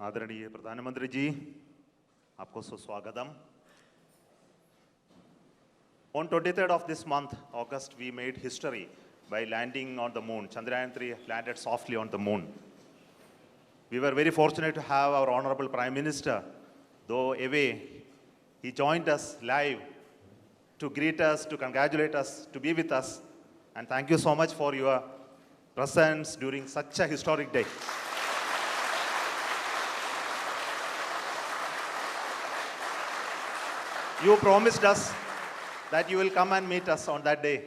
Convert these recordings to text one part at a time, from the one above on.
आदरणीय प्रधानमंत्री जी, आपको सुस्वागतम. On 23rd of this month, August, we made history by landing on the moon. Chandrayaan-3 landed softly on the moon. We were very fortunate to have our Honorable Prime Minister, though away, he joined us live to greet us, to congratulate us, to be with us. And thank you so much for your presence during such a historic day. You promised us that you will come and meet us on that day.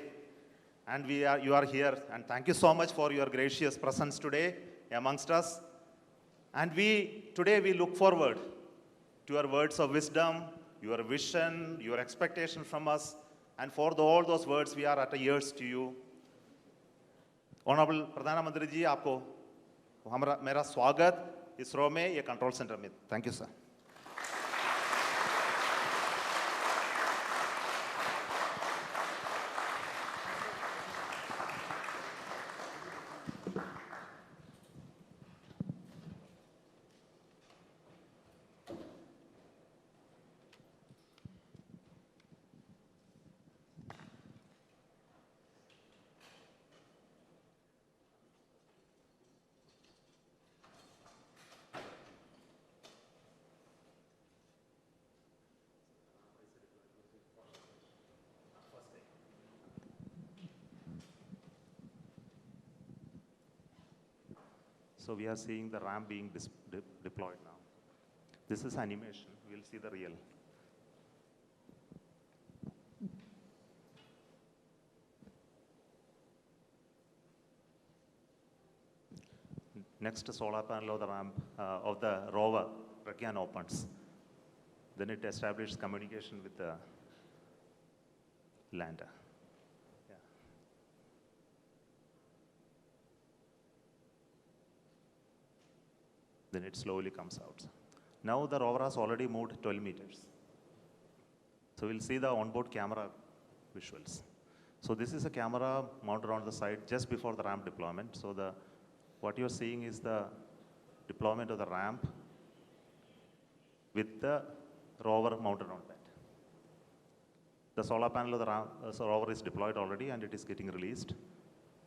And you are here. And thank you so much for your gracious presence today amongst us. And today we look forward to your words of wisdom, your vision, your expectation from us. And for all those words, we are at ears to you. Honorable Pradhana Mantri ji, आपको मेरा स्वागत इसरो में ये control centre में. Thank you, sir. So we are seeing the ramp being deployed now. This is animation. We'll see the real. Next solar panel of the ramp of the rover Pragyan opens. Then it establishes communication with the lander. Then it slowly comes out. Now the rover has already moved 12 meters. So we'll see the onboard camera visuals. So this is a camera mounted on the side just before the ramp deployment. So what you're seeing is the deployment of the ramp with the rover mounted on that. The solar panel of the rover is deployed already and it is getting released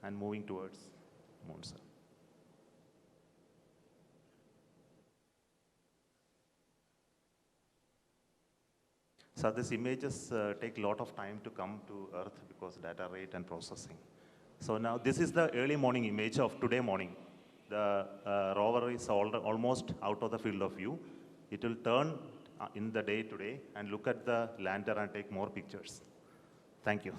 and moving towards moon cell. So these images take a lot of time to come to Earth because data rate and processing. So now this is the early morning image of today morning. The rover is almost out of the field of view. It will turn in the day today and look at the lander and take more pictures. Thank you.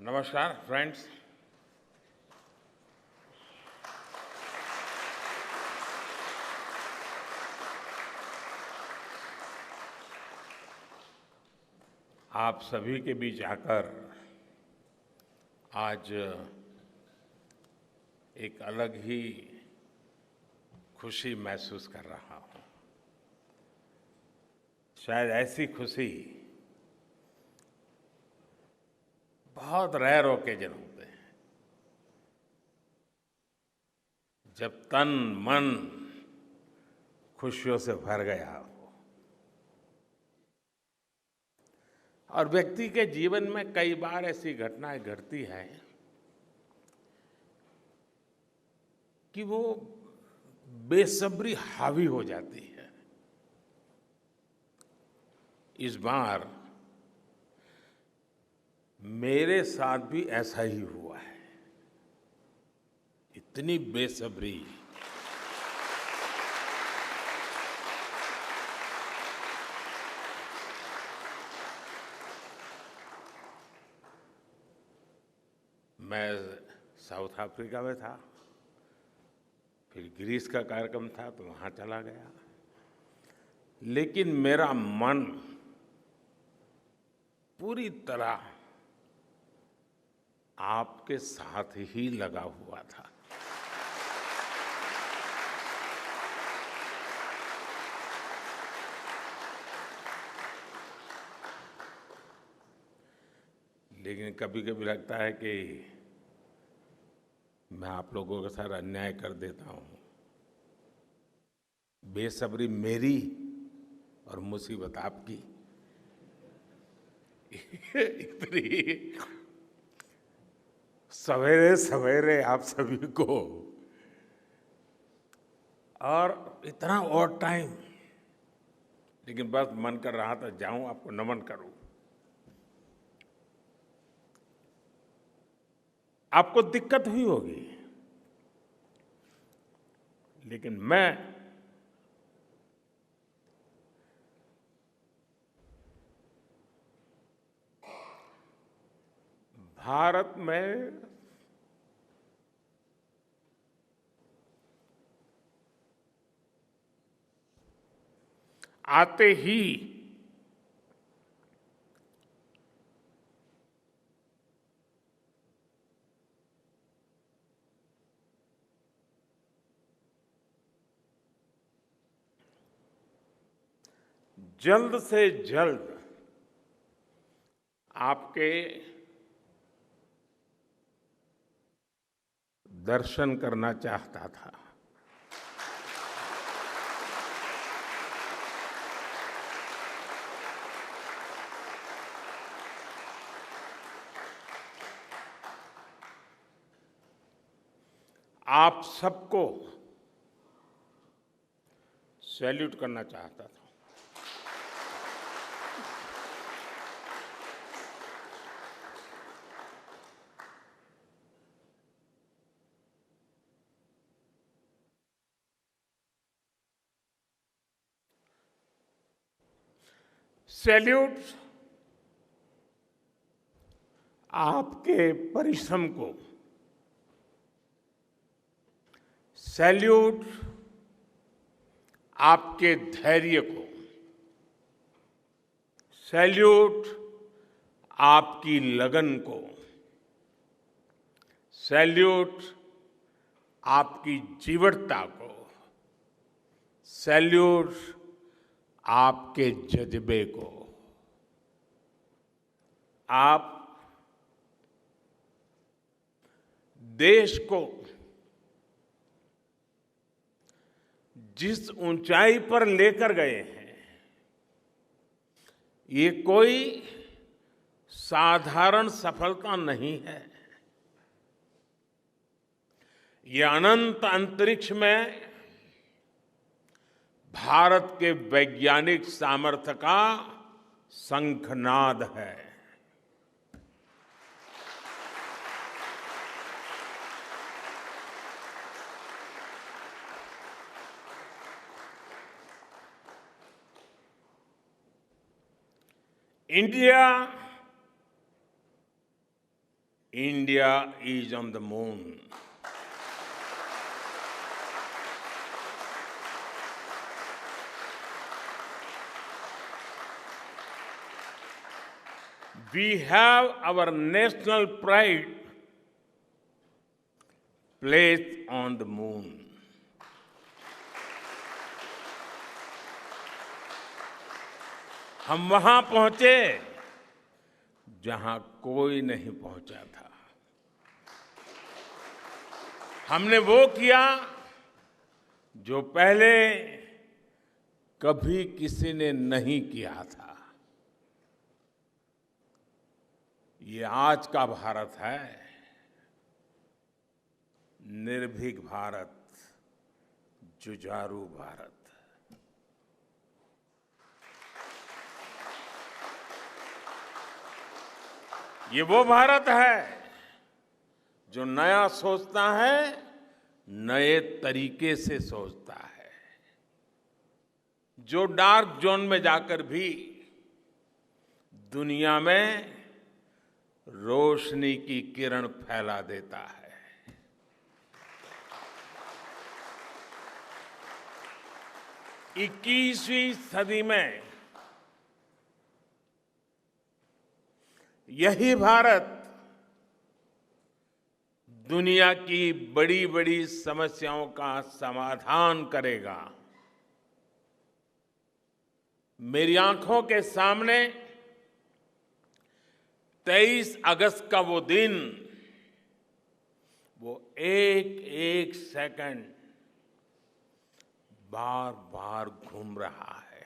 नमस्कार friends. आप सभी के बीच आकर आज एक अलग ही खुशी महसूस कर रहा हूं। शायद ऐसी खुशी बहुत रेयर ओकेजन होते हैं जब तन मन खुशियों से भर गया हो। और व्यक्ति के जीवन में कई बार ऐसी घटनाएं घटती हैं कि वो बेसब्री हावी हो जाती है। इस बार मेरे साथ भी ऐसा ही हुआ है। इतनी बेसब्री, मैं साउथ अफ्रीका में था, फिर ग्रीस का कार्यक्रम था तो वहां चला गया, लेकिन मेरा मन पूरी तरह आपके साथ ही लगा हुआ था। लेकिन कभी कभी लगता है कि मैं आप लोगों के साथ अन्याय कर देता हूं। बेसब्री मेरी और मुसीबत आपकी। इतनी सवेरे सवेरे आप सभी को और इतना और टाइम, लेकिन बस मन कर रहा था जाऊं आपको नमन करूं। आपको दिक्कत हुई होगी, लेकिन मैं भारत में आते ही जल्द से जल्द आपके दर्शन करना चाहता था। आप सबको सैल्यूट करना चाहता था। सैल्यूट आपके परिश्रम को, सैल्यूट आपके धैर्य को, सैल्यूट आपकी लगन को, सैल्यूट आपकी जीवटता को, सैल्यूट आपके जज्बे को। आप देश को जिस ऊंचाई पर लेकर गए हैं, ये कोई साधारण सफलता नहीं है। ये अनंत अंतरिक्ष में भारत के वैज्ञानिक सामर्थ्य का शंखनाद है। India India is on the moon. We have our national pride placed on the moon. हम वहां पहुंचे जहां कोई नहीं पहुंचा था। हमने वो किया जो पहले कभी किसी ने नहीं किया था। ये आज का भारत है, निर्भीक भारत, जुझारू भारत। ये वो भारत है जो नया सोचता है, नए तरीके से सोचता है, जो डार्क जोन में जाकर भी दुनिया में रोशनी की किरण फैला देता है। 21वीं सदी में यही भारत दुनिया की बड़ी बड़ी समस्याओं का समाधान करेगा। मेरी आंखों के सामने 23 अगस्त का वो दिन, वो एक एक सेकंड बार बार घूम रहा है।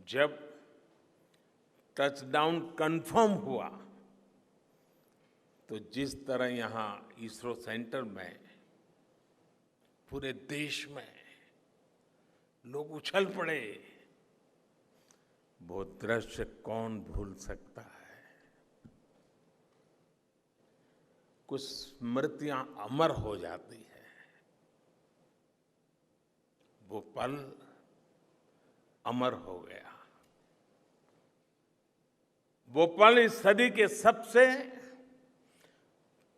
जब टचडाउन कंफर्म हुआ तो जिस तरह यहां इसरो सेंटर में पूरे देश में लोग उछल पड़े, वो दृश्य कौन भूल सकता है। कुछ स्मृतियां अमर हो जाती है। वो पल अमर हो गया। वो पल इस सदी के सबसे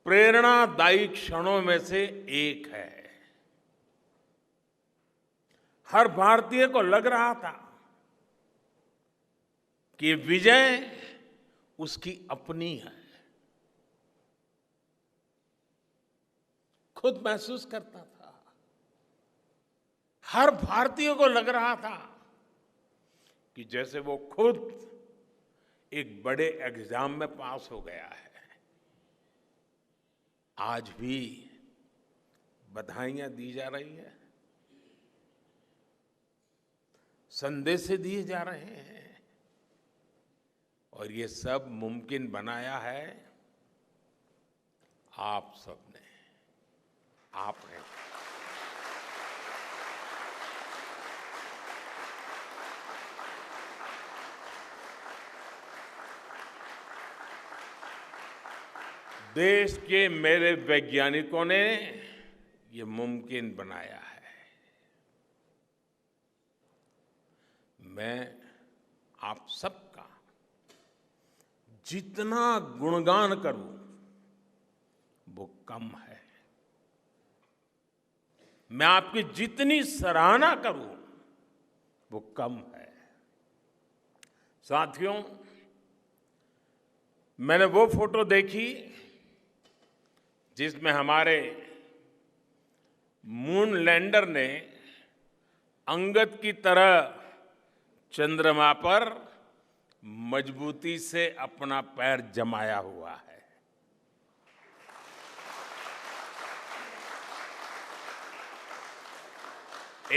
प्रेरणादायी क्षणों में से एक है। हर भारतीय को लग रहा था कि विजय उसकी अपनी है। खुद महसूस करता था। हर भारतीय को लग रहा था कि जैसे वो खुद एक बड़े एग्जाम में पास हो गया है। आज भी बधाइयां दी जा रही है, संदेश दिए जा रहे हैं, और ये सब मुमकिन बनाया है आप सबने, आपने। देश के मेरे वैज्ञानिकों ने ये मुमकिन बनाया है। मैं आप सबका जितना गुणगान करूं वो कम है। मैं आपकी जितनी सराहना करूं वो कम है। साथियों, मैंने वो फोटो देखी जिसमें हमारे मून लैंडर ने अंगद की तरह चंद्रमा पर मजबूती से अपना पैर जमाया हुआ है।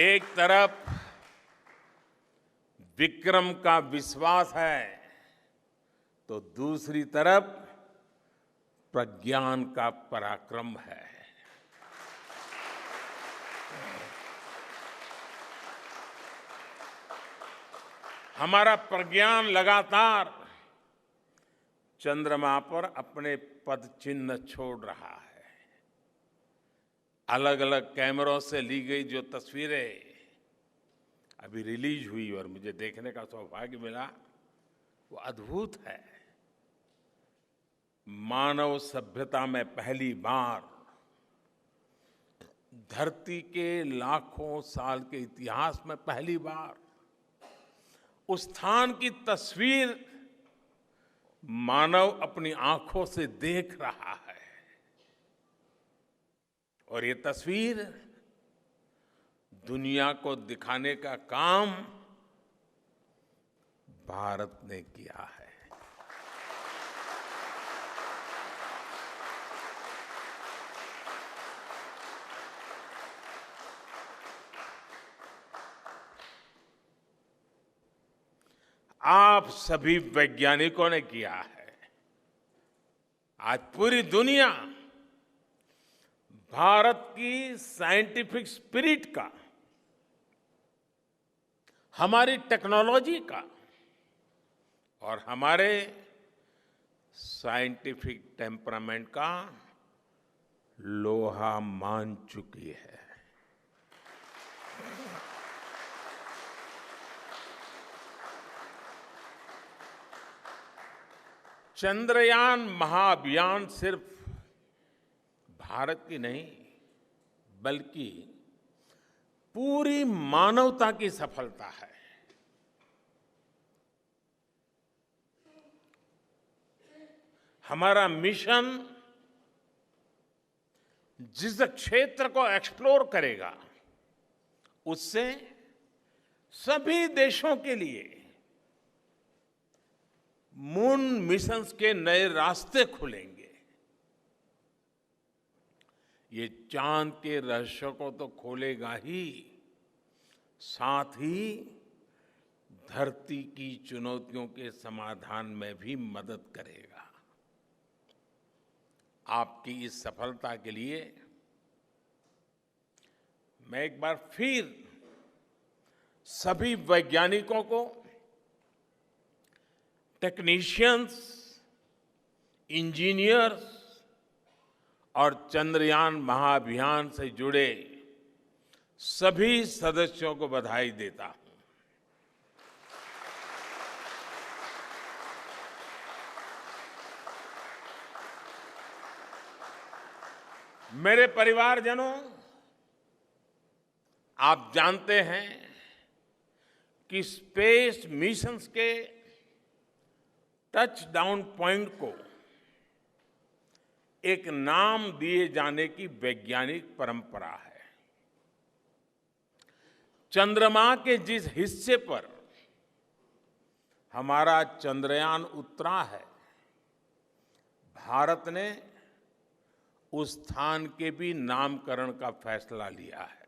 एक तरफ विक्रम का विश्वास है तो दूसरी तरफ प्रज्ञान का पराक्रम है। हमारा प्रज्ञान लगातार चंद्रमा पर अपने पद चिन्ह छोड़ रहा है। अलग अलग कैमरों से ली गई जो तस्वीरें अभी रिलीज हुई और मुझे देखने का सौभाग्य मिला, वो अद्भुत है। मानव सभ्यता में पहली बार धरती के लाखों साल के इतिहास में पहली बार उस स्थान की तस्वीर मानव अपनी आंखों से देख रहा है। और ये तस्वीर दुनिया को दिखाने का काम भारत ने किया है। आप सभी वैज्ञानिकों ने किया है। आज पूरी दुनिया भारत की साइंटिफिक स्पिरिट का, हमारी टेक्नोलॉजी का और हमारे साइंटिफिक टेम्परामेंट का लोहा मान चुकी है। चंद्रयान महाअभियान सिर्फ भारत की नहीं बल्कि पूरी मानवता की सफलता है। हमारा मिशन जिस क्षेत्र को एक्सप्लोर करेगा उससे सभी देशों के लिए मून मिशंस के नए रास्ते खुलेंगे। ये चांद के रहस्य को तो खोलेगा ही, साथ ही धरती की चुनौतियों के समाधान में भी मदद करेगा। आपकी इस सफलता के लिए मैं एक बार फिर सभी वैज्ञानिकों को, टेक्नीशियंस, इंजीनियर्स और चंद्रयान महाअभियान से जुड़े सभी सदस्यों को बधाई देता हूं। मेरे परिवारजनों, आप जानते हैं कि स्पेस मिशंस के टच डाउन पॉइंट को एक नाम दिए जाने की वैज्ञानिक परंपरा है। चंद्रमा के जिस हिस्से पर हमारा चंद्रयान उतरा है, भारत ने उस स्थान के भी नामकरण का फैसला लिया है।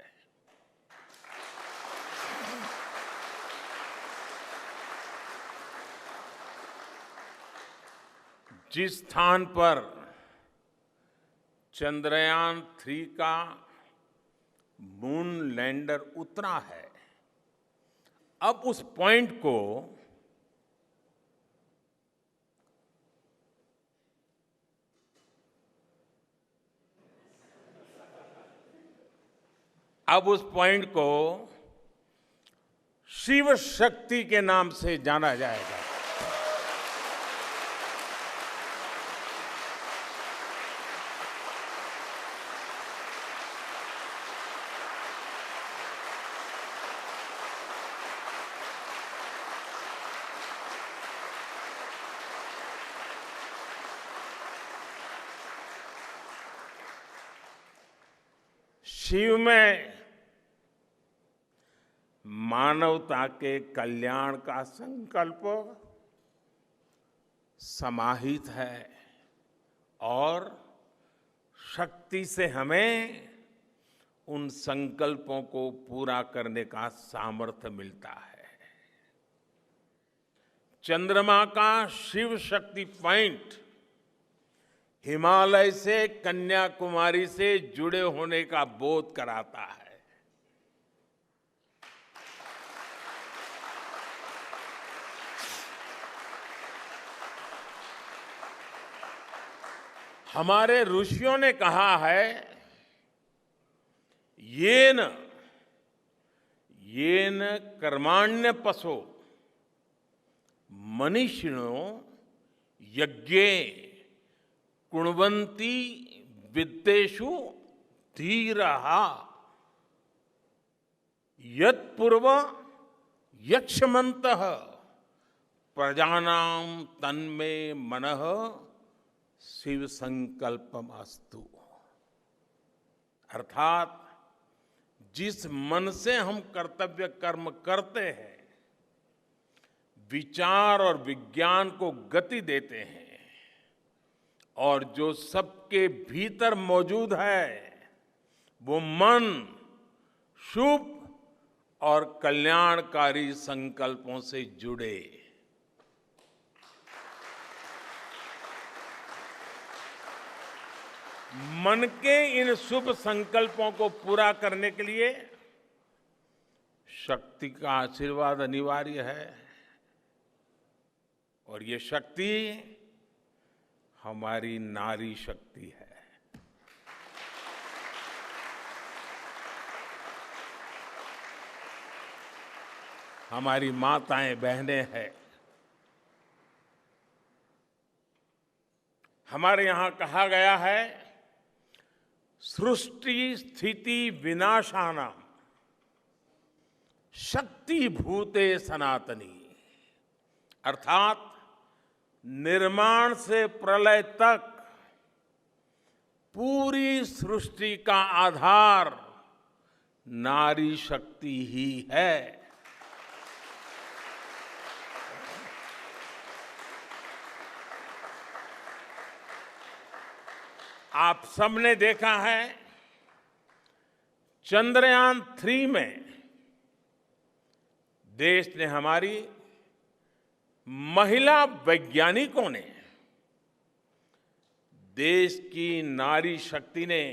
जिस स्थान पर चंद्रयान 3 का मून लैंडर उतरा है, अब उस पॉइंट को शिव शक्ति के नाम से जाना जाएगा। शिव में मानवता के कल्याण का संकल्प समाहित है और शक्ति से हमें उन संकल्पों को पूरा करने का सामर्थ्य मिलता है। चंद्रमा का शिव शक्ति पॉइंट हिमालय से कन्याकुमारी से जुड़े होने का बोध कराता है। हमारे ऋषियों ने कहा है, येन कर्माण्य पशो मनीषिणो यज्ञे कुण्वन्ति वित्तेषु धीरः यत्पूर्व यक्ष्मन्तः प्रजानां तन्मे मनः शिव संकल्पमस्तु। अर्थात जिस मन से हम कर्तव्य कर्म करते हैं, विचार और विज्ञान को गति देते हैं, और जो सबके भीतर मौजूद है, वो मन शुभ और कल्याणकारी संकल्पों से जुड़े। मन के इन शुभ संकल्पों को पूरा करने के लिए शक्ति का आशीर्वाद अनिवार्य है, और ये शक्ति हमारी नारी शक्ति है। हमारी माताएं बहनें हैं। हमारे यहां कहा गया है, सृष्टि स्थिति विनाशानां शक्ति भूते सनातनी। अर्थात निर्माण से प्रलय तक पूरी सृष्टि का आधार नारी शक्ति ही है। आप सबने देखा है, चंद्रयान 3 में देश ने, हमारी महिला वैज्ञानिकों ने, देश की नारी शक्ति ने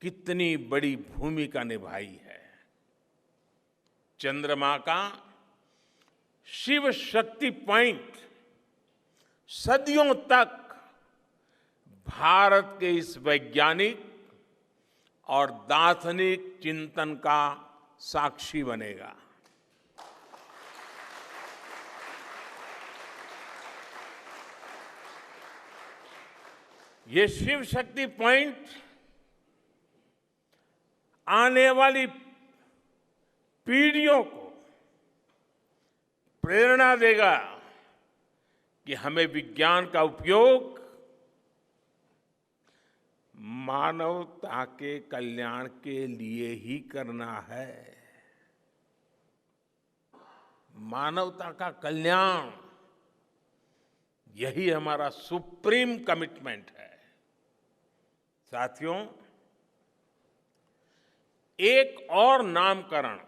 कितनी बड़ी भूमिका निभाई है। चंद्रमा का शिव शक्ति पॉइंट सदियों तक भारत के इस वैज्ञानिक और दार्शनिक चिंतन का साक्षी बनेगा। ये शिव शक्ति पॉइंट आने वाली पीढ़ियों को प्रेरणा देगा कि हमें विज्ञान का उपयोग मानवता के कल्याण के लिए ही करना है। मानवता का कल्याण, यही हमारा सुप्रीम कमिटमेंट है। साथियों, एक और नामकरण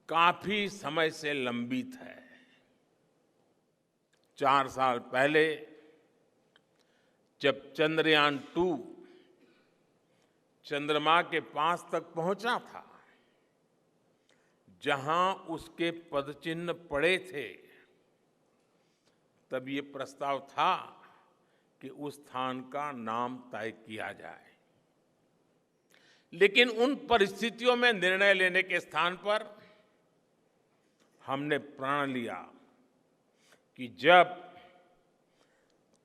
काफी समय से लंबित है। 4 साल पहले जब चंद्रयान 2 चंद्रमा के पास तक पहुंचा था, जहां उसके पदचिन्ह पड़े थे, तब ये प्रस्ताव था कि उस स्थान का नाम तय किया जाए। लेकिन उन परिस्थितियों में निर्णय लेने के स्थान पर हमने प्रण लिया कि जब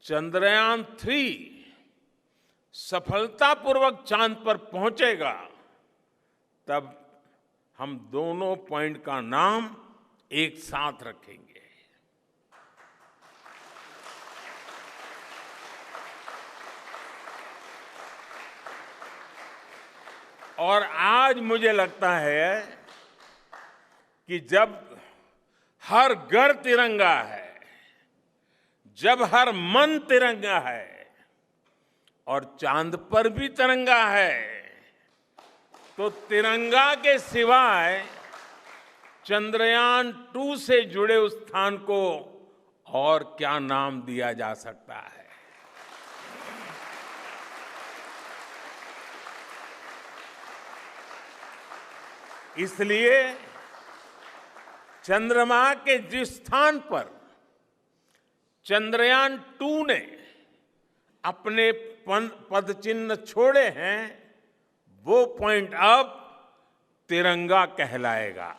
चंद्रयान 3 सफलतापूर्वक चांद पर पहुंचेगा, तब हम दोनों पॉइंट का नाम एक साथ रखेंगे। और आज मुझे लगता है कि जब हर घर तिरंगा है, जब हर मन तिरंगा है और चांद पर भी तिरंगा है, तो तिरंगा के सिवाय चंद्रयान 2 से जुड़े उस स्थान को और क्या नाम दिया जा सकता है। इसलिए चंद्रमा के जिस स्थान पर चंद्रयान 2 ने अपने पदचिन्ह छोड़े हैं, वो पॉइंट अब तिरंगा कहलाएगा।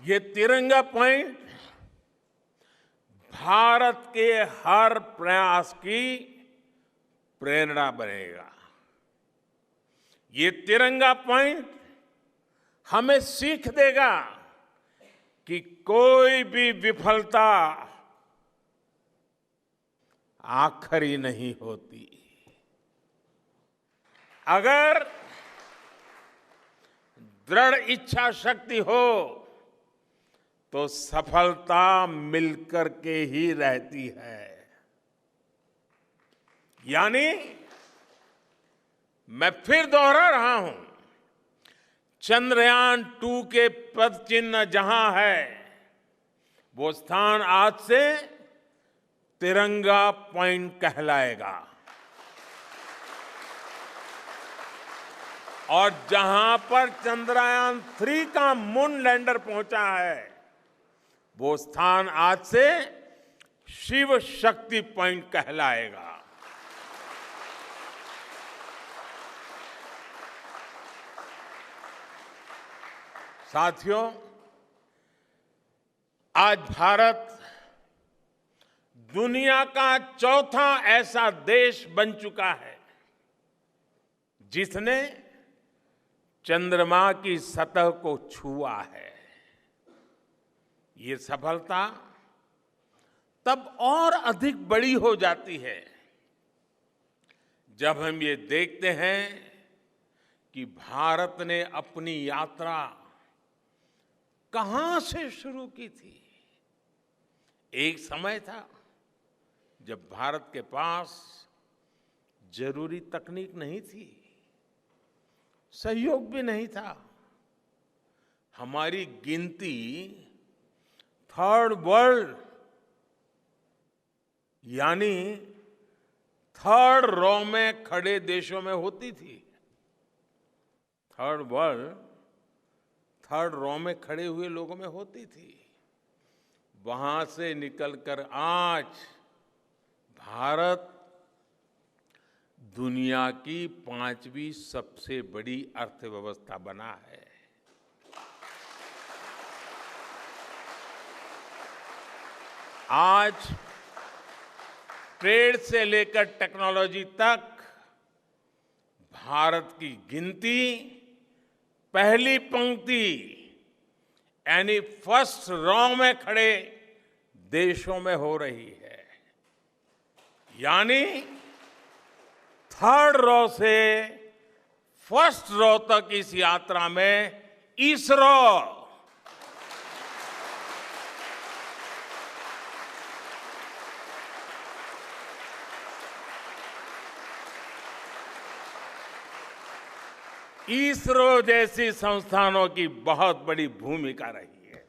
ये तिरंगा पॉइंट भारत के हर प्रयास की प्रेरणा बनेगा। ये तिरंगा पॉइंट हमें सीख देगा कि कोई भी विफलता आखिरी नहीं होती। अगर दृढ़ इच्छा शक्ति हो तो सफलता मिलकर के ही रहती है। यानी मैं फिर दोहरा रहा हूं, चंद्रयान 2 के पद चिन्ह जहां है, वो स्थान आज से तिरंगा पॉइंट कहलाएगा। और जहां पर चंद्रयान 3 का मून लैंडर पहुंचा है, वो स्थान आज से शिव शक्ति पॉइंट कहलाएगा। साथियों, आज भारत दुनिया का चौथा ऐसा देश बन चुका है जिसने चंद्रमा की सतह को छुआ है। ये सफलता तब और अधिक बड़ी हो जाती है जब हम ये देखते हैं कि भारत ने अपनी यात्रा कहां से शुरू की थी। एक समय था जब भारत के पास जरूरी तकनीक नहीं थी, सहयोग भी नहीं था। हमारी गिनती थर्ड वर्ल्ड यानी थर्ड रॉ में खड़े देशों में होती थी। थर्ड वर्ल्ड थर्ड रॉ में खड़े हुए लोगों में होती थी। वहां से निकलकर आज भारत दुनिया की 5वीं सबसे बड़ी अर्थव्यवस्था बना है। आज ट्रेड से लेकर टेक्नोलॉजी तक भारत की गिनती पहली पंक्ति यानी फर्स्ट रॉ में खड़े देशों में हो रही है। यानी थर्ड रॉ से फर्स्ट रॉ तक इस यात्रा में इसरो जैसी संस्थानों की बहुत बड़ी भूमिका रही है।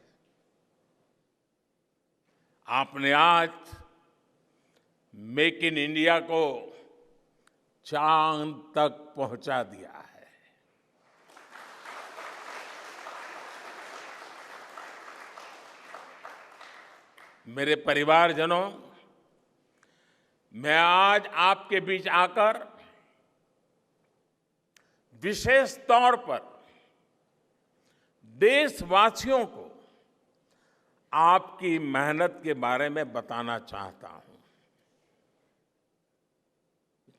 आपने आज मेक इन इंडिया को चांद तक पहुंचा दिया है। मेरे परिवारजनों, मैं आज आपके बीच आकर विशेष तौर पर देशवासियों को आपकी मेहनत के बारे में बताना चाहता हूं।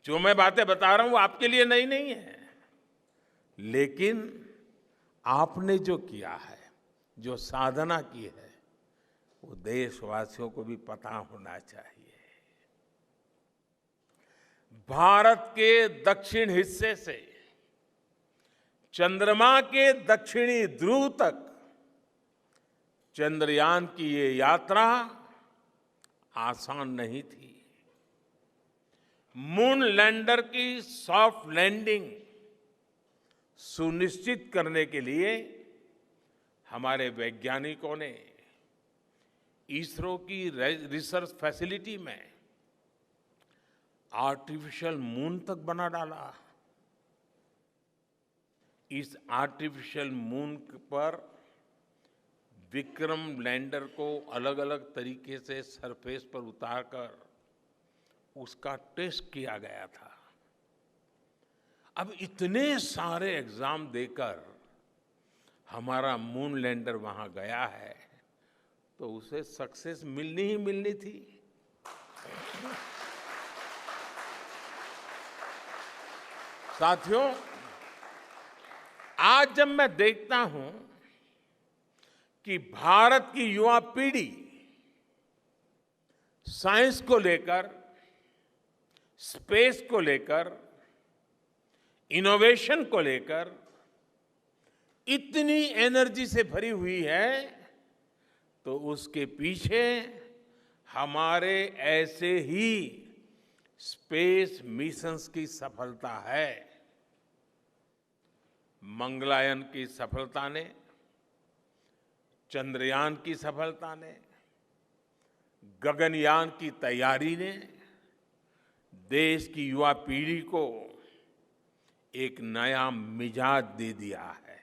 जो मैं बातें बता रहा हूं वो आपके लिए नई नहीं है, लेकिन आपने जो किया है, जो साधना की है, वो देशवासियों को भी पता होना चाहिए। भारत के दक्षिण हिस्से से चंद्रमा के दक्षिणी ध्रुव तक चंद्रयान की ये यात्रा आसान नहीं थी। मून लैंडर की सॉफ्ट लैंडिंग सुनिश्चित करने के लिए हमारे वैज्ञानिकों ने इसरो की रिसर्च फैसिलिटी में आर्टिफिशियल मून तक बना डाला। इस आर्टिफिशियल मून पर विक्रम लैंडर को अलग अलग तरीके से सरफेस पर उतारकर उसका टेस्ट किया गया था। अब इतने सारे एग्जाम देकर हमारा मून लैंडर वहां गया है तो उसे सक्सेस मिलनी ही मिलनी थी। साथियों, आज जब मैं देखता हूं कि भारत की युवा पीढ़ी साइंस को लेकर, स्पेस को लेकर, इनोवेशन को लेकर इतनी एनर्जी से भरी हुई है, तो उसके पीछे हमारे ऐसे ही स्पेस मिशंस की सफलता है। मंगलयान की सफलता ने, चंद्रयान की सफलता ने, गगनयान की तैयारी ने देश की युवा पीढ़ी को एक नया मिजाज दे दिया है।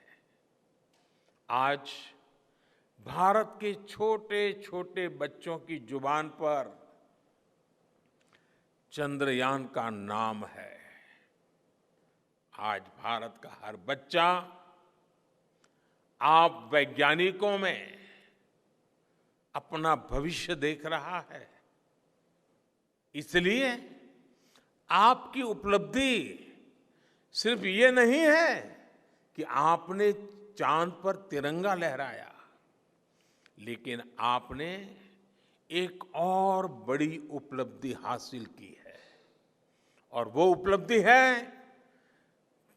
आज भारत के छोटे छोटे बच्चों की जुबान पर चंद्रयान का नाम है। आज भारत का हर बच्चा आप वैज्ञानिकों में अपना भविष्य देख रहा है। इसलिए आपकी उपलब्धि सिर्फ ये नहीं है कि आपने चांद पर तिरंगा लहराया, लेकिन आपने एक और बड़ी उपलब्धि हासिल की है, और वो उपलब्धि है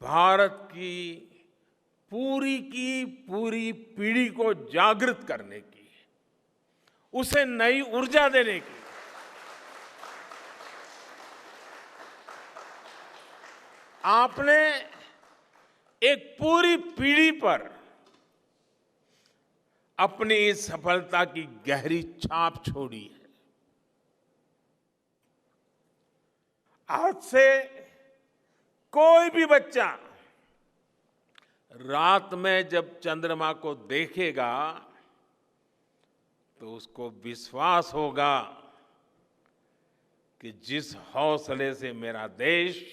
भारत की पूरी पीढ़ी को जागृत करने की, उसे नई ऊर्जा देने की। आपने एक पूरी पीढ़ी पर अपनी इस सफलता की गहरी छाप छोड़ी है। आज से कोई भी बच्चा रात में जब चंद्रमा को देखेगा तो उसको विश्वास होगा कि जिस हौसले से मेरा देश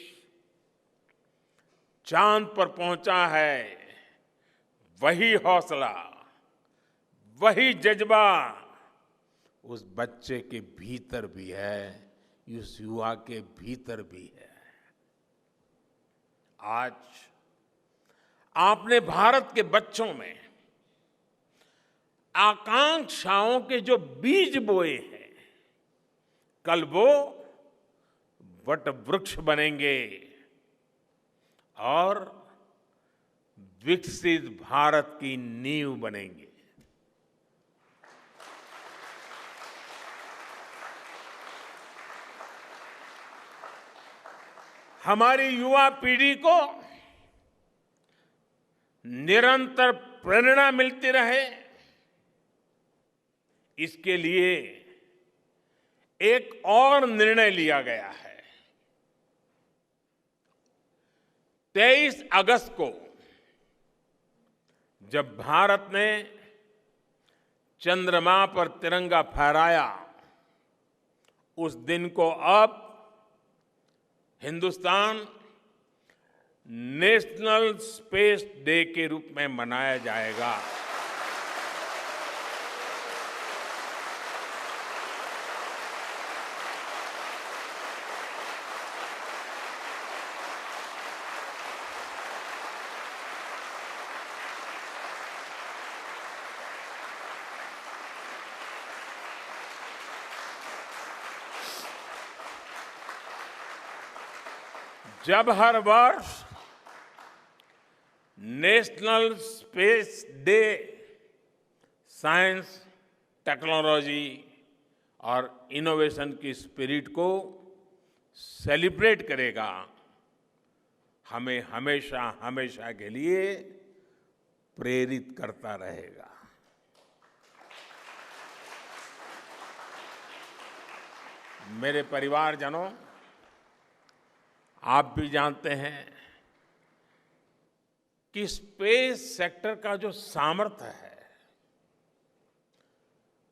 चांद पर पहुंचा है, वही हौसला, वही जज्बा उस बच्चे के भीतर भी है, उस युवा के भीतर भी है। आज आपने भारत के बच्चों में आकांक्षाओं के जो बीज बोए हैं, कल वो वट वृक्ष बनेंगे और विकसित भारत की नींव बनेंगे। हमारी युवा पीढ़ी को निरंतर प्रेरणा मिलती रहे, इसके लिए एक और निर्णय लिया गया है। 23 अगस्त को जब भारत ने चंद्रमा पर तिरंगा फहराया, उस दिन को अब हिंदुस्तान नेशनल स्पेस डे के रूप में मनाया जाएगा। जब हर वर्ष national space day science, technology और इनोवेशन की स्पिरिट को सेलिब्रेट करेगा, हमें हमेशा हमेशा के लिए प्रेरित करता रहेगा। मेरे परिवारजनों, आप भी जानते हैं कि स्पेस सेक्टर का जो सामर्थ्य है,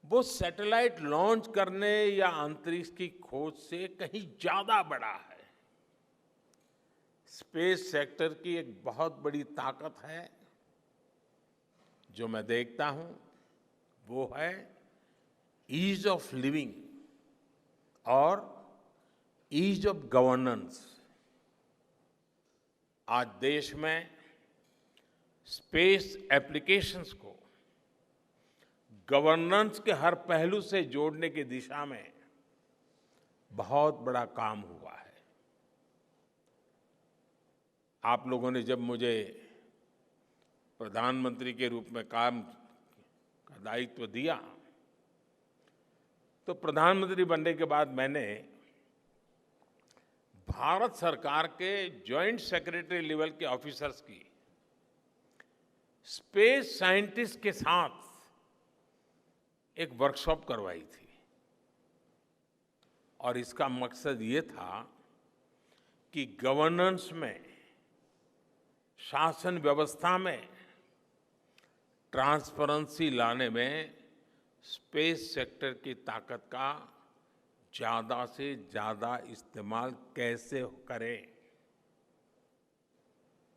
वो सैटेलाइट लॉन्च करने या अंतरिक्ष की खोज से कहीं ज्यादा बड़ा है। स्पेस सेक्टर की एक बहुत बड़ी ताकत है जो मैं देखता हूं वो है ईज ऑफ लिविंग और ईज ऑफ गवर्नेंस। आज देश में स्पेस एप्लीकेशंस को गवर्नेंस के हर पहलू से जोड़ने की दिशा में बहुत बड़ा काम हुआ है। आप लोगों ने जब मुझे प्रधानमंत्री के रूप में काम का दायित्व दिया तो प्रधानमंत्री बनने के बाद मैंने भारत सरकार के जॉइंट सेक्रेटरी लेवल के ऑफिसर्स की स्पेस साइंटिस्ट के साथ एक वर्कशॉप करवाई थी और इसका मकसद ये था कि गवर्नेंस में, शासन व्यवस्था में ट्रांसपेरेंसी लाने में स्पेस सेक्टर की ताकत का ज्यादा से ज्यादा इस्तेमाल कैसे करें।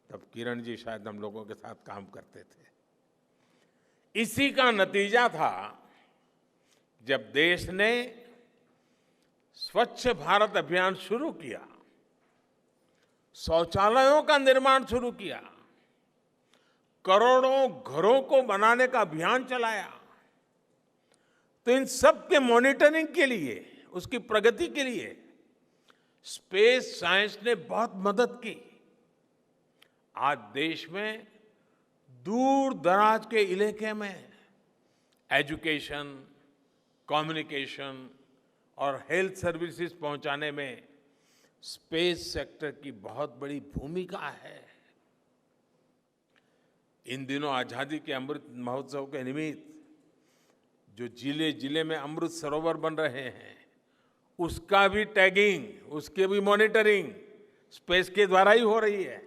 तब किरण जी शायद हम लोगों के साथ काम करते थे। इसी का नतीजा था जब देश ने स्वच्छ भारत अभियान शुरू किया, शौचालयों का निर्माण शुरू किया, करोड़ों घरों को बनाने का अभियान चलाया। तो इन सब के मॉनिटरिंग के लिए, उसकी प्रगति के लिए स्पेस साइंस ने बहुत मदद की। आज देश में दूर दराज के इलाके में एजुकेशन, कम्युनिकेशन और हेल्थ सर्विसेज पहुंचाने में स्पेस सेक्टर की बहुत बड़ी भूमिका है। इन दिनों आजादी के अमृत महोत्सव के निमित्त जो जिले जिले में अमृत सरोवर बन रहे हैं, उसका भी टैगिंग, उसके भी मॉनिटरिंग स्पेस के द्वारा ही हो रही है।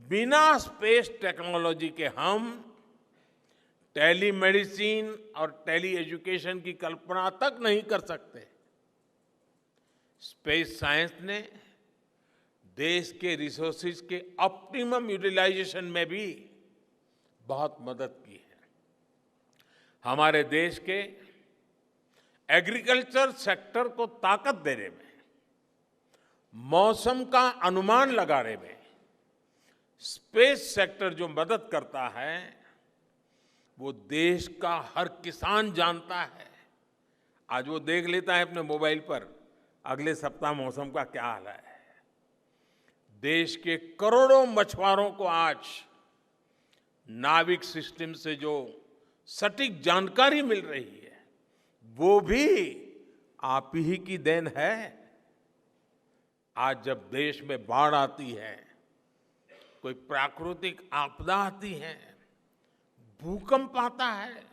बिना स्पेस टेक्नोलॉजी के हम टेलीमेडिसिन और टेली एजुकेशन की कल्पना तक नहीं कर सकते। स्पेस साइंस ने देश के रिसोर्सेज के ऑप्टिमम यूटिलाइजेशन में भी बहुत मदद की है। हमारे देश के एग्रीकल्चर सेक्टर को ताकत देने में, मौसम का अनुमान लगाने में स्पेस सेक्टर जो मदद करता है वो देश का हर किसान जानता है। आज वो देख लेता है अपने मोबाइल पर अगले सप्ताह मौसम का क्या हाल है। देश के करोड़ों मछुआरों को आज नाविक सिस्टम से जो सटीक जानकारी मिल रही है वो भी आप ही की देन है। आज जब देश में बाढ़ आती है, कोई प्राकृतिक आपदा आती है, भूकंप आता है,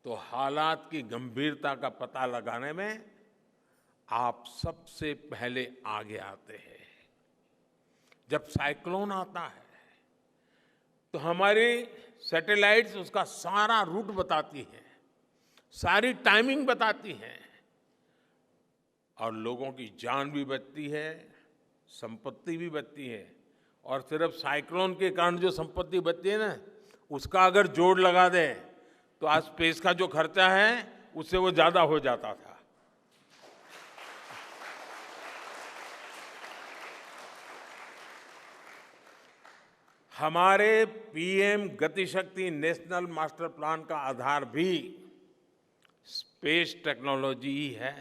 तो हालात की गंभीरता का पता लगाने में आप सबसे पहले आगे आते हैं। जब साइक्लोन आता है तो हमारी सैटेलाइट्स उसका सारा रूट बताती हैं, सारी टाइमिंग बताती हैं और लोगों की जान भी बचती है, संपत्ति भी बचती है। और सिर्फ साइक्लोन के कारण जो संपत्ति बचती है ना, उसका अगर जोड़ लगा दें तो आज स्पेस का जो खर्चा है उससे वो ज्यादा हो जाता था। हमारे PM Gatishakti national master plan का आधार भी स्पेस टेक्नोलॉजी ही है।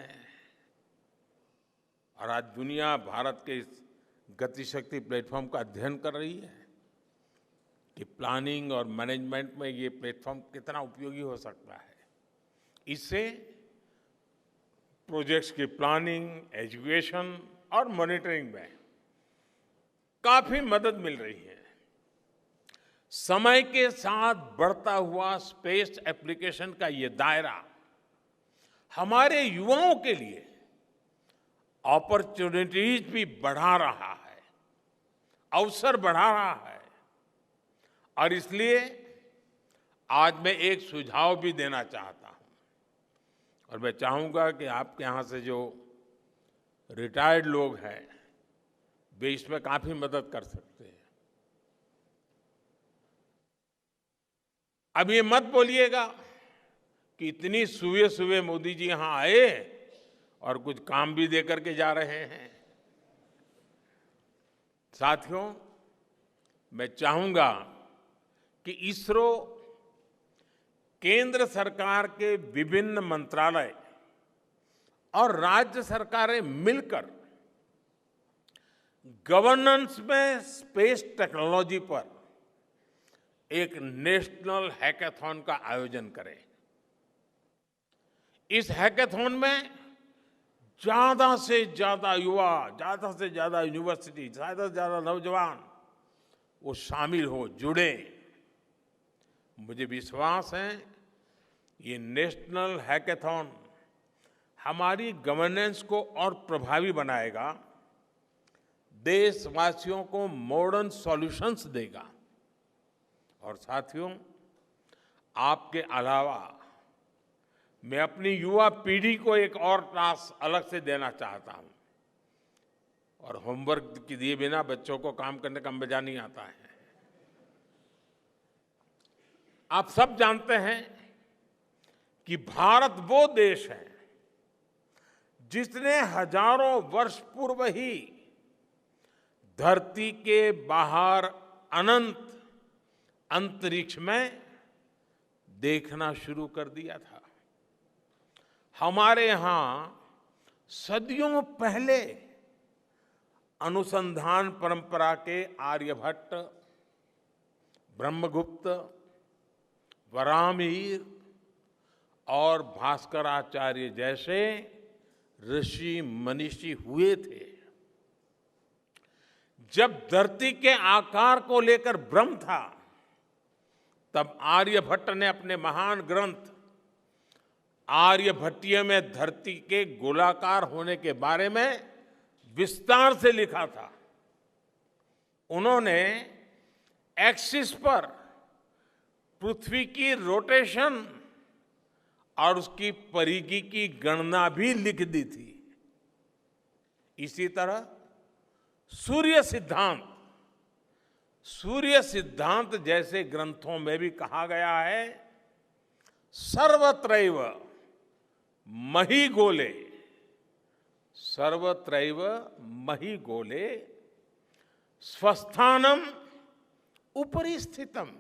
और आज दुनिया भारत के इस गतिशक्ति प्लेटफॉर्म का अध्ययन कर रही है कि प्लानिंग और मैनेजमेंट में ये प्लेटफॉर्म कितना उपयोगी हो सकता है। इससे प्रोजेक्ट्स की प्लानिंग, एजुकेशन और मॉनिटरिंग में काफी मदद मिल रही है। समय के साथ बढ़ता हुआ स्पेस एप्लीकेशन का ये दायरा हमारे युवाओं के लिए अपॉर्चुनिटीज भी बढ़ा रहा है, अवसर बढ़ा रहा है। और इसलिए आज मैं एक सुझाव भी देना चाहता हूं और मैं चाहूंगा कि आपके यहां से जो रिटायर्ड लोग हैं वे इसमें काफी मदद कर सकते हैं। अब ये मत बोलिएगा कि इतनी सुबह सुबह मोदी जी यहां आए और कुछ काम भी दे करके जा रहे हैं। साथियों, मैं चाहूंगा कि इसरो केंद्र सरकार के विभिन्न मंत्रालय और राज्य सरकारें मिलकर गवर्नेंस में स्पेस टेक्नोलॉजी पर एक नेशनल हैकाथॉन का आयोजन करें। इस हैकाथॉन में ज्यादा से ज्यादा युवा, ज्यादा से ज्यादा यूनिवर्सिटी, ज्यादा से ज्यादा नौजवान वो शामिल हो, जुड़े। मुझे विश्वास है ये नेशनल हैकाथॉन हमारी गवर्नेंस को और प्रभावी बनाएगा, देशवासियों को मॉडर्न सॉल्यूशंस देगा। और साथियों, आपके अलावा मैं अपनी युवा पीढ़ी को एक और टास्क अलग से देना चाहता हूं। और होमवर्क के दिए बिना बच्चों को काम करने का मजा नहीं आता है। आप सब जानते हैं कि भारत वो देश है जिसने हजारों वर्ष पूर्व ही धरती के बाहर अनंत अंतरिक्ष में देखना शुरू कर दिया था। हमारे यहां सदियों पहले अनुसंधान परंपरा के आर्यभट्ट, ब्रह्मगुप्त, वराहमिहिर और भास्कराचार्य जैसे ऋषि मनीषी हुए थे। जब धरती के आकार को लेकर भ्रम था, तब आर्यभट्ट ने अपने महान ग्रंथ आर्यभट्टीय में धरती के गोलाकार होने के बारे में विस्तार से लिखा था। उन्होंने एक्सिस पर पृथ्वी की रोटेशन और उसकी परिधि की गणना भी लिख दी थी। इसी तरह सूर्य सिद्धांत जैसे ग्रंथों में भी कहा गया है, सर्वत्रैव महिगोले, सर्वत्रैव महिगोले स्वस्थानम उपरि स्थितम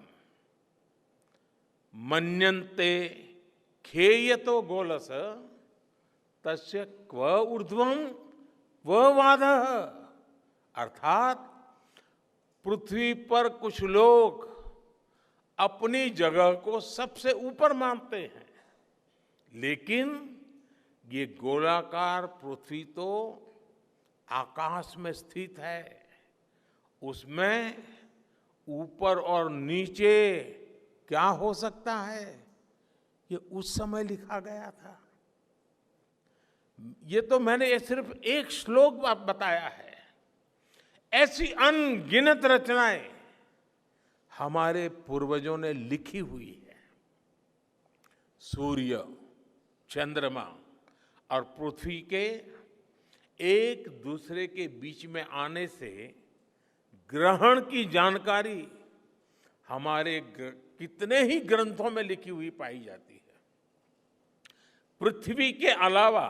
मन्यन्ते खेयतो गोलस तस्य क्व ऊर्ध्वं क्व वाधः। अर्थात पृथ्वी पर कुछ लोग अपनी जगह को सबसे ऊपर मानते हैं, लेकिन ये गोलाकार पृथ्वी तो आकाश में स्थित है। उसमें ऊपर और नीचे क्या हो सकता है, ये उस समय लिखा गया था। ये तो मैंने सिर्फ एक श्लोक बताया है। ऐसी अनगिनत रचनाएं हमारे पूर्वजों ने लिखी हुई है। सूर्य, चंद्रमा और पृथ्वी के एक दूसरे के बीच में आने से ग्रहण की जानकारी हमारे कितने ही ग्रंथों में लिखी हुई पाई जाती है। पृथ्वी के अलावा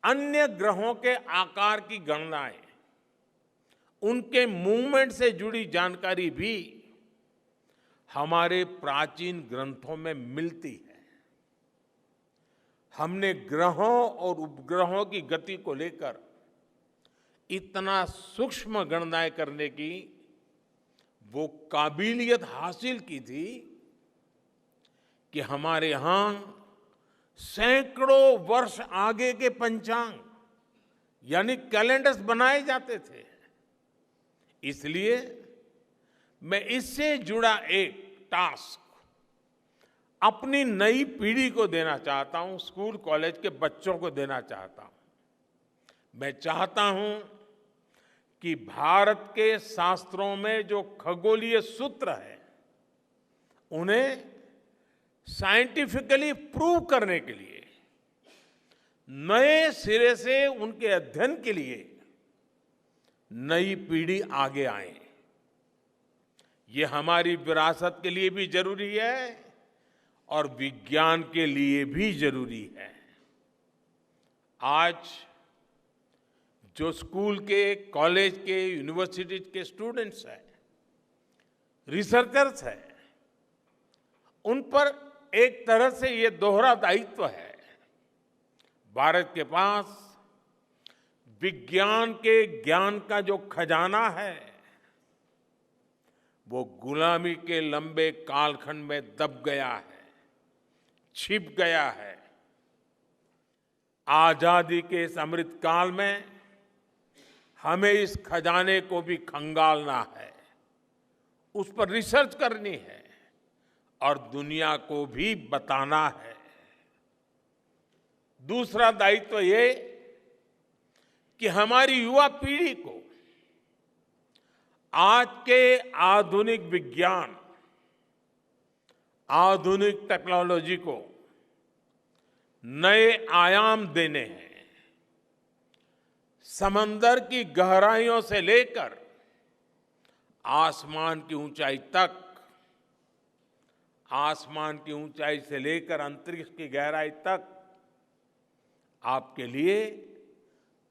अन्य ग्रहों के आकार की गणनाएं, उनके मूवमेंट से जुड़ी जानकारी भी हमारे प्राचीन ग्रंथों में मिलती है। हमने ग्रहों और उपग्रहों की गति को लेकर इतना सूक्ष्म गणनाएं करने की वो काबिलियत हासिल की थी कि हमारे यहां सैकड़ों वर्ष आगे के पंचांग यानी कैलेंडर्स बनाए जाते थे। इसलिए मैं इससे जुड़ा एक टास्क अपनी नई पीढ़ी को देना चाहता हूं, स्कूल कॉलेज के बच्चों को देना चाहता हूं। मैं चाहता हूं कि भारत के शास्त्रों में जो खगोलीय सूत्र है, उन्हें साइंटिफिकली प्रूव करने के लिए नए सिरे से उनके अध्ययन के लिए नई पीढ़ी आगे आए। ये हमारी विरासत के लिए भी जरूरी है और विज्ञान के लिए भी जरूरी है। आज जो स्कूल के, कॉलेज के, यूनिवर्सिटी के स्टूडेंट्स हैं, रिसर्चर्स हैं, उन पर एक तरह से ये दोहरा दायित्व है। भारत के पास विज्ञान के ज्ञान का जो खजाना है वो गुलामी के लंबे कालखंड में दब गया है, छिप गया है। आजादी के इस अमृत काल में हमें इस खजाने को भी खंगालना है, उस पर रिसर्च करनी है और दुनिया को भी बताना है। दूसरा दायित्व ये कि हमारी युवा पीढ़ी को आज के आधुनिक विज्ञान, आधुनिक टेक्नोलॉजी को नए आयाम देने हैं। समंदर की गहराइयों से लेकर आसमान की ऊंचाई तक, आसमान की ऊंचाई से लेकर अंतरिक्ष की गहराई तक आपके लिए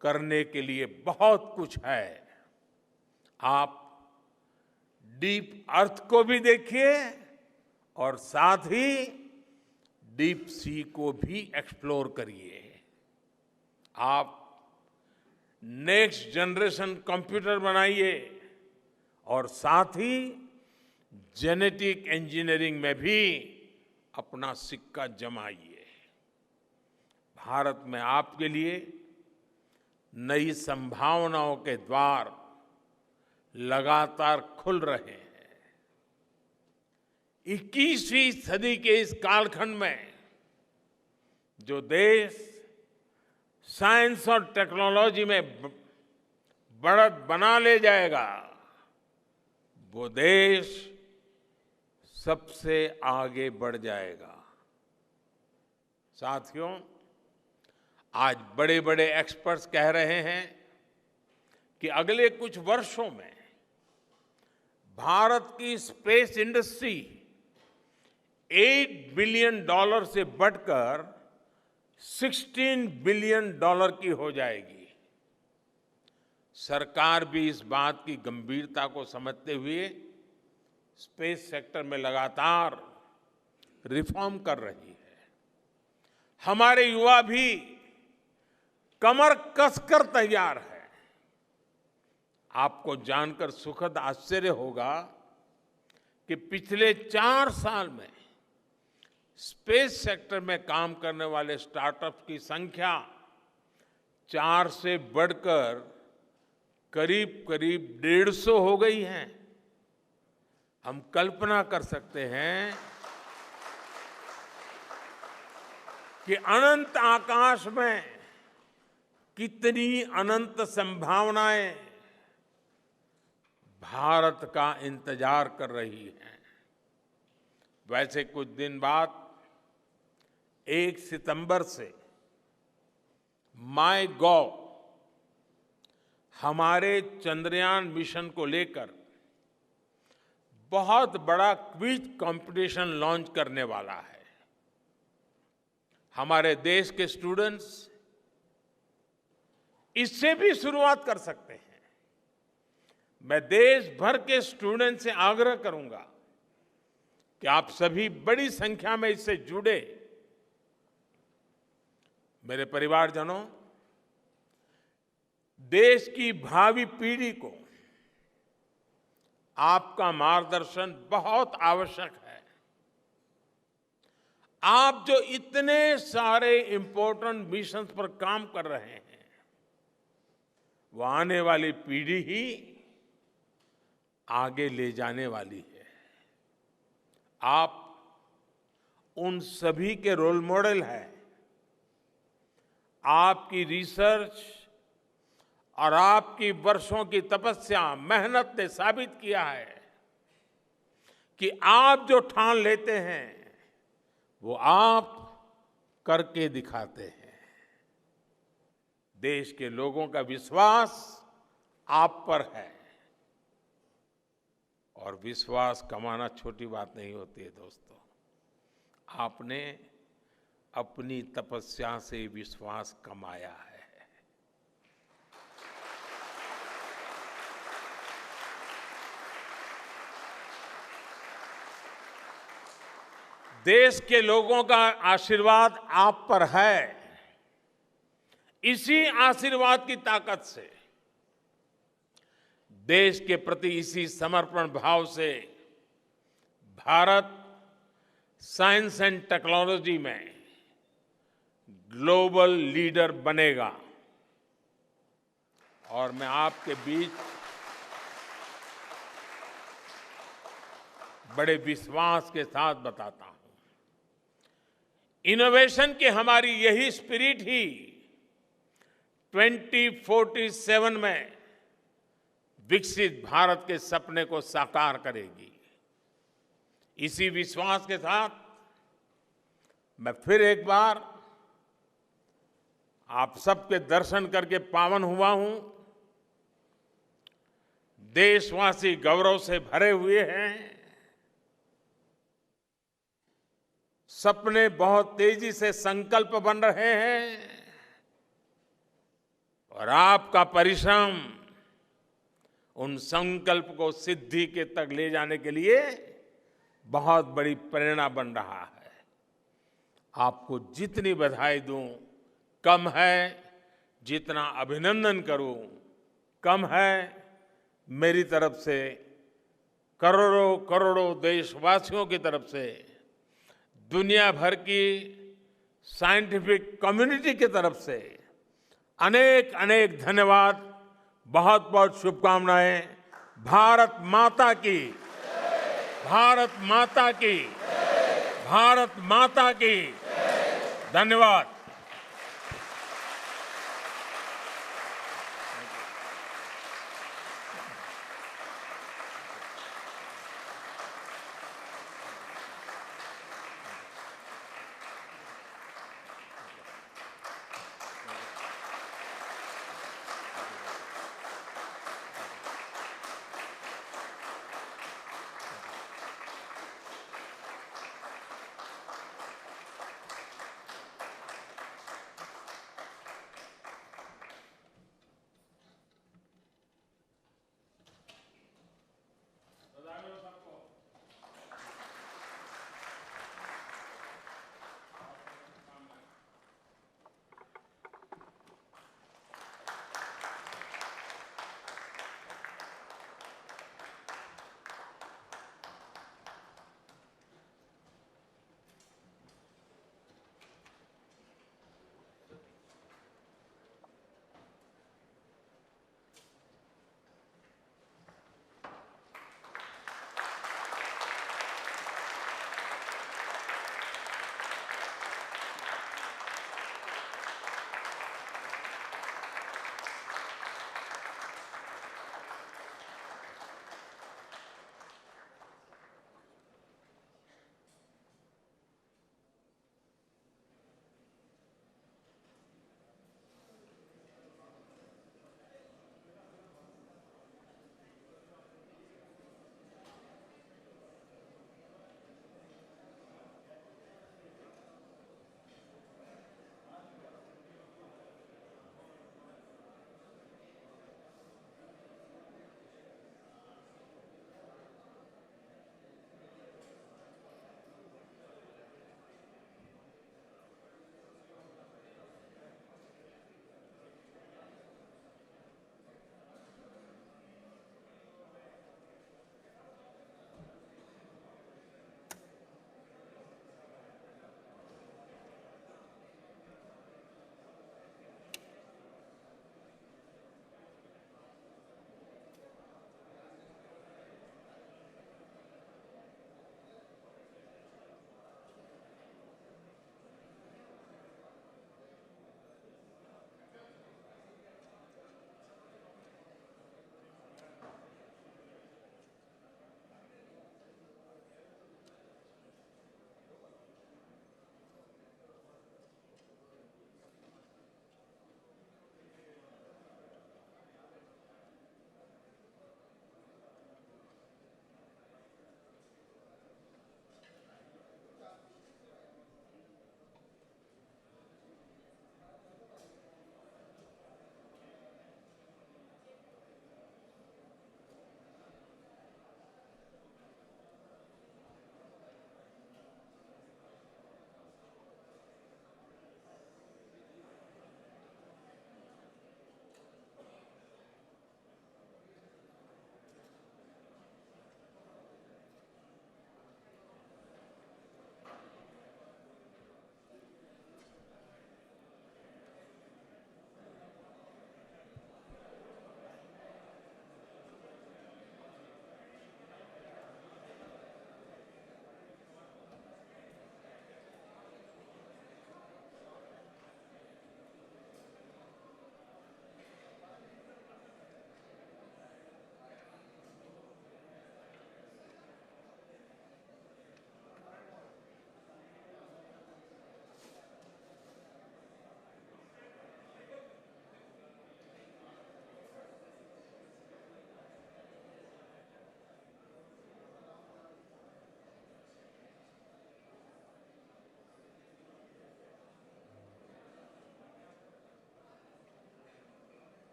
करने के लिए बहुत कुछ है। आप डीप अर्थ को भी देखिए और साथ ही डीप सी को भी एक्सप्लोर करिए। आप नेक्स्ट जनरेशन कंप्यूटर बनाइए और साथ ही जेनेटिक इंजीनियरिंग में भी अपना सिक्का जमाइए। भारत में आपके लिए नई संभावनाओं के द्वार लगातार खुल रहे हैं। 21वीं सदी के इस कालखंड में जो देश साइंस और टेक्नोलॉजी में बढ़त बना ले जाएगा, वो देश सबसे आगे बढ़ जाएगा। साथियों, आज बड़े बड़े एक्सपर्ट्स कह रहे हैं कि अगले कुछ वर्षों में भारत की स्पेस इंडस्ट्री $8 बिलियन से बढ़कर $16 बिलियन की हो जाएगी। सरकार भी इस बात की गंभीरता को समझते हुए स्पेस सेक्टर में लगातार रिफॉर्म कर रही है। हमारे युवा भी कमर कसकर तैयार है। आपको जानकर सुखद आश्चर्य होगा कि पिछले 4 साल में स्पेस सेक्टर में काम करने वाले स्टार्टअप्स की संख्या 4 से बढ़कर करीब करीब 150 हो गई है। हम कल्पना कर सकते हैं कि अनंत आकाश में कितनी अनंत संभावनाएं भारत का इंतजार कर रही हैं। वैसे कुछ दिन बाद 1 सितंबर से MyGov हमारे चंद्रयान मिशन को लेकर बहुत बड़ा क्विज कंपटीशन लॉन्च करने वाला है। हमारे देश के स्टूडेंट्स इससे भी शुरुआत कर सकते हैं। मैं देश भर के स्टूडेंट से आग्रह करूंगा कि आप सभी बड़ी संख्या में इससे जुड़े। मेरे परिवारजनों, देश की भावी पीढ़ी को आपका मार्गदर्शन बहुत आवश्यक है। आप जो इतने सारे इंपॉर्टेंट मिशंस पर काम कर रहे हैं, वो आने वाली पीढ़ी ही आगे ले जाने वाली है। आप उन सभी के रोल मॉडल हैं। आपकी रिसर्च और आपकी वर्षों की तपस्या, मेहनत ने साबित किया है कि आप जो ठान लेते हैं वो आप करके दिखाते हैं। देश के लोगों का विश्वास आप पर है और विश्वास कमाना छोटी बात नहीं होती है दोस्तों। आपने अपनी तपस्या से विश्वास कमाया है। देश के लोगों का आशीर्वाद आप पर है। इसी आशीर्वाद की ताकत से, देश के प्रति इसी समर्पण भाव से भारत साइंस एंड टेक्नोलॉजी में ग्लोबल लीडर बनेगा। और मैं आपके बीच बड़े विश्वास के साथ बताता हूं, इनोवेशन की हमारी यही स्पिरिट ही 2047 में विकसित भारत के सपने को साकार करेगी। इसी विश्वास के साथ मैं फिर एक बार आप सबके दर्शन करके पावन हुआ हूं। देशवासी गौरव से भरे हुए हैं। सपने बहुत तेजी से संकल्प बन रहे हैं और आपका परिश्रम उन संकल्प को सिद्धि के तक ले जाने के लिए बहुत बड़ी प्रेरणा बन रहा है। आपको जितनी बधाई दूं कम है, जितना अभिनंदन करूं कम है। मेरी तरफ से करोड़ों करोड़ों देशवासियों की तरफ से, दुनिया भर की साइंटिफिक कम्युनिटी की तरफ से अनेक अनेक धन्यवाद, बहुत बहुत शुभकामनाएं। भारत माता की, भारत माता की, भारत माता की। धन्यवाद।